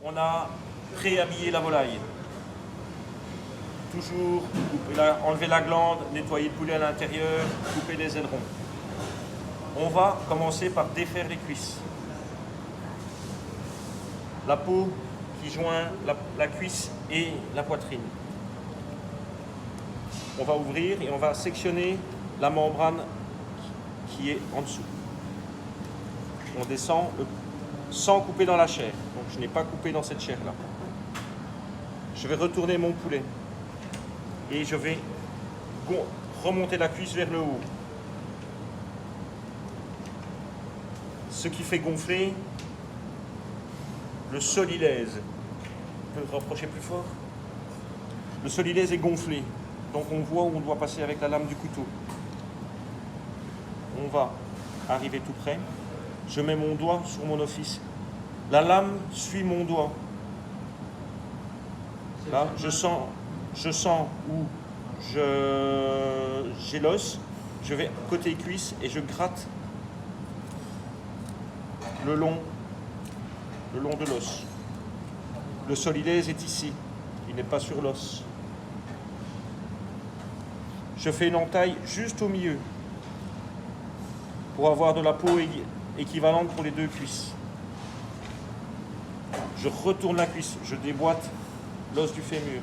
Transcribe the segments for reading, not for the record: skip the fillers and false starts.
On a pré-habillé la volaille. Toujours enlever la glande, nettoyer le poulet à l'intérieur, couper les ailerons. On va commencer par défaire les cuisses. La peau qui joint la cuisse et la poitrine. On va ouvrir et on va sectionner la membrane qui est en dessous. On descend sans couper dans la chair. Donc je n'ai pas coupé dans cette chair-là. Je vais retourner mon poulet et je vais remonter la cuisse vers le haut. Ce qui fait gonfler le solilèse. On peut le rapprocher plus fort. Le solilèse est gonflé. Donc on voit où on doit passer avec la lame du couteau. On va arriver tout près. Je mets mon doigt sur mon office. La lame suit mon doigt. Là, je sens où j'ai l'os. Je vais côté cuisse et je gratte le long de l'os. Le solilèse est ici. Il n'est pas sur l'os. Je fais une entaille juste au milieu pour avoir de la peau équivalente pour les deux cuisses. Je retourne la cuisse, je déboîte l'os du fémur.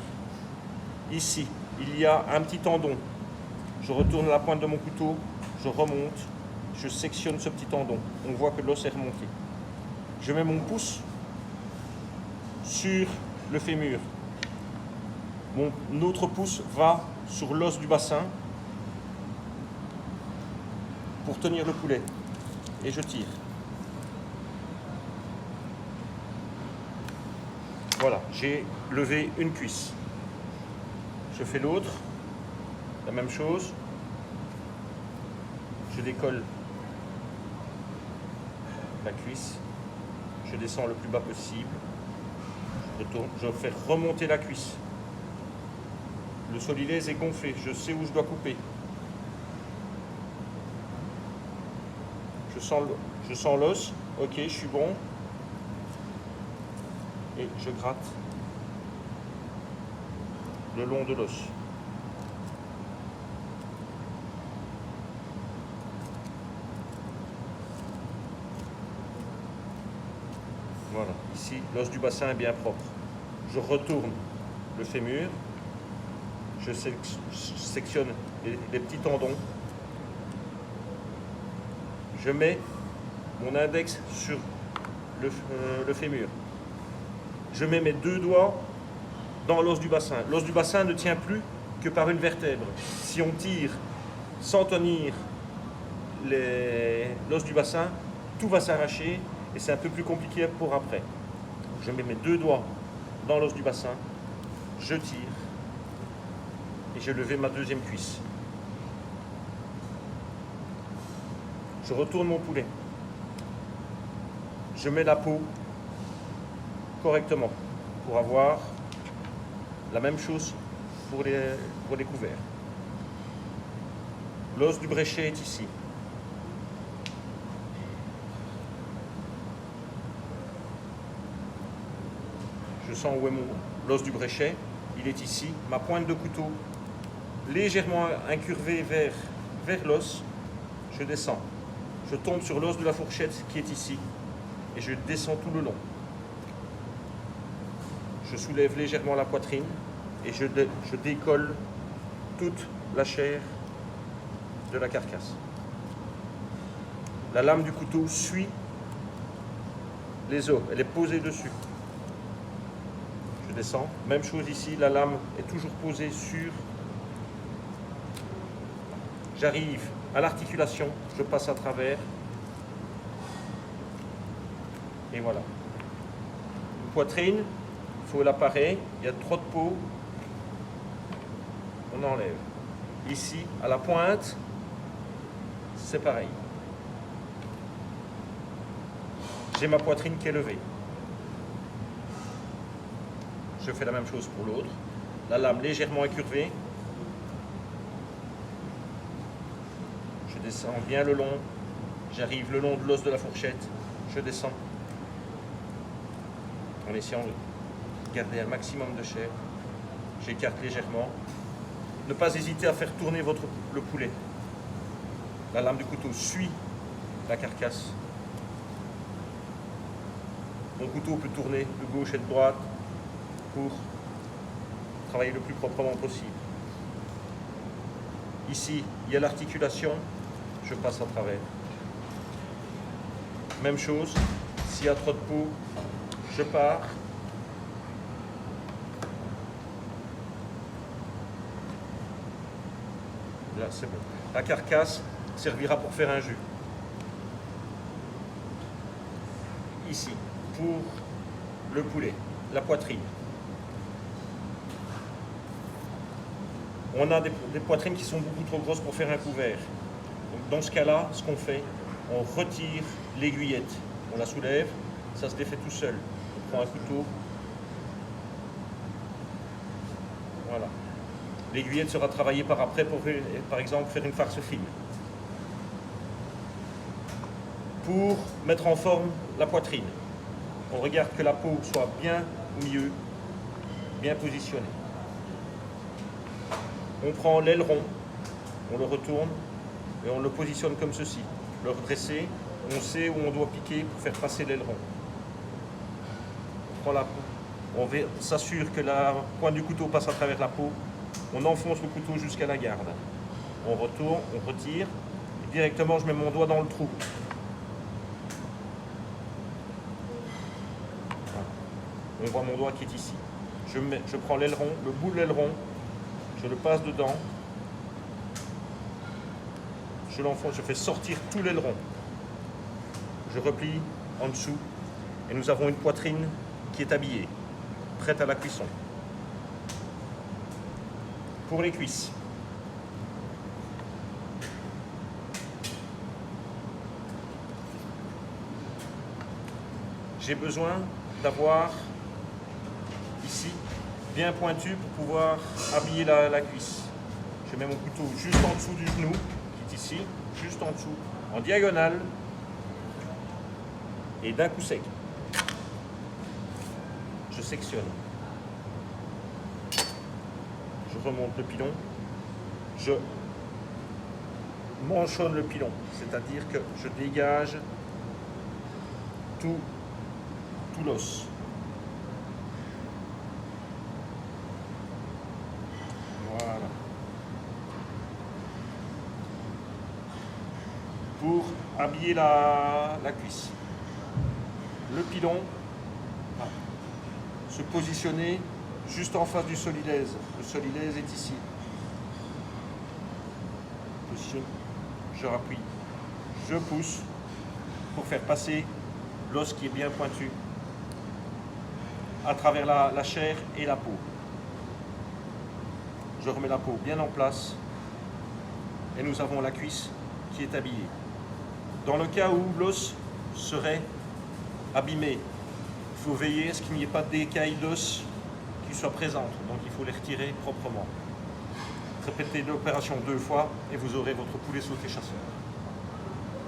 Ici, il y a un petit tendon. Je retourne la pointe de mon couteau, je remonte, je sectionne ce petit tendon. On voit que l'os est remonté. Je mets mon pouce sur le fémur. Mon autre pouce va sur l'os du bassin pour tenir le poulet. Et je tire. Voilà, j'ai levé une cuisse. Je fais l'autre, la même chose. Je décolle la cuisse. Je descends le plus bas possible. Je retourne, je fais remonter la cuisse. Le solilèse est gonflé, je sais où je dois couper. Je sens l'os, ok, je suis bon. Et je gratte le long de l'os. Voilà, ici, l'os du bassin est bien propre. Je retourne le fémur. Je sectionne les petits tendons. Je mets mon index sur le fémur. Je mets mes deux doigts dans l'os du bassin. L'os du bassin ne tient plus que par une vertèbre. Si on tire sans tenir l'os du bassin, tout va s'arracher et c'est un peu plus compliqué pour après. Je mets mes deux doigts dans l'os du bassin, je tire et j'ai levé ma deuxième cuisse. Je retourne mon poulet. Je mets la peau correctement pour avoir la même chose pour les couverts. L'os du bréchet est ici. Je sens où est l'os du bréchet. Il est ici. Ma pointe de couteau légèrement incurvée vers l'os. Je descends. Je tombe sur l'os de la fourchette qui est ici. Et je descends tout le long. Je soulève légèrement la poitrine et je décolle toute la chair de la carcasse. La lame du couteau suit les os, elle est posée dessus. Je descends, même chose ici, la lame est toujours posée sur. J'arrive à l'articulation, je passe à travers. Et voilà. Une poitrine, il faut l'appareil, il y a trop de peau, on enlève. Ici, à la pointe, c'est pareil. J'ai ma poitrine qui est levée. Je fais la même chose pour l'autre. La lame légèrement incurvée. Je descends bien le long. J'arrive le long de l'os de la fourchette. Je descends. en essayant de garder un maximum de chair. J'écarte légèrement. Ne pas hésiter à faire tourner le poulet. La lame du couteau suit la carcasse. Mon couteau peut tourner de gauche et de droite pour travailler le plus proprement possible. Ici, il y a l'articulation, je passe à travers. Même chose, s'il y a trop de peau, je pars. Là, c'est bon. La carcasse servira pour faire un jus. Ici, pour le poulet, la poitrine. On a des poitrines qui sont beaucoup trop grosses pour faire un couvert. Donc, dans ce cas-là, ce qu'on fait, on retire l'aiguillette. On la soulève, ça se défait tout seul. On prend un couteau. Voilà. L'aiguillette sera travaillée par après pour, par exemple, faire une farce fine. Pour mettre en forme la poitrine, on regarde que la peau soit bien au milieu, bien positionnée. On prend l'aileron, on le retourne et on le positionne comme ceci. Le redresser, on sait où on doit piquer pour faire passer l'aileron. On prend la peau, on s'assure que la pointe du couteau passe à travers la peau. On enfonce le couteau jusqu'à la garde. On retourne, on retire. Et directement, je mets mon doigt dans le trou. Voilà. On voit mon doigt qui est ici. Je prends l'aileron, le bout de l'aileron, je le passe dedans. Je l'enfonce, je fais sortir tout l'aileron. Je replie en dessous. Et nous avons une poitrine qui est habillée, prête à la cuisson. Pour les cuisses. J'ai besoin d'avoir ici bien pointu pour pouvoir habiller la cuisse. Je mets mon couteau juste en dessous du genou, qui est ici, juste en dessous, en diagonale, et d'un coup sec. Je sectionne. Je remonte le pilon, je manchonne le pilon, c'est-à-dire que je dégage tout l'os. Voilà. Pour habiller la cuisse. Le pilon va se positionner juste en face du solilèse. Le solilèse est ici. Position, je rappuie, je pousse pour faire passer l'os qui est bien pointu à travers la chair et la peau. Je remets la peau bien en place et nous avons la cuisse qui est habillée. Dans le cas où l'os serait abîmé, il faut veiller à ce qu'il n'y ait pas d'écailles d'os qui soient présentes, donc il faut les retirer proprement. Répétez l'opération 2 fois et vous aurez votre poulet sauté chasseur.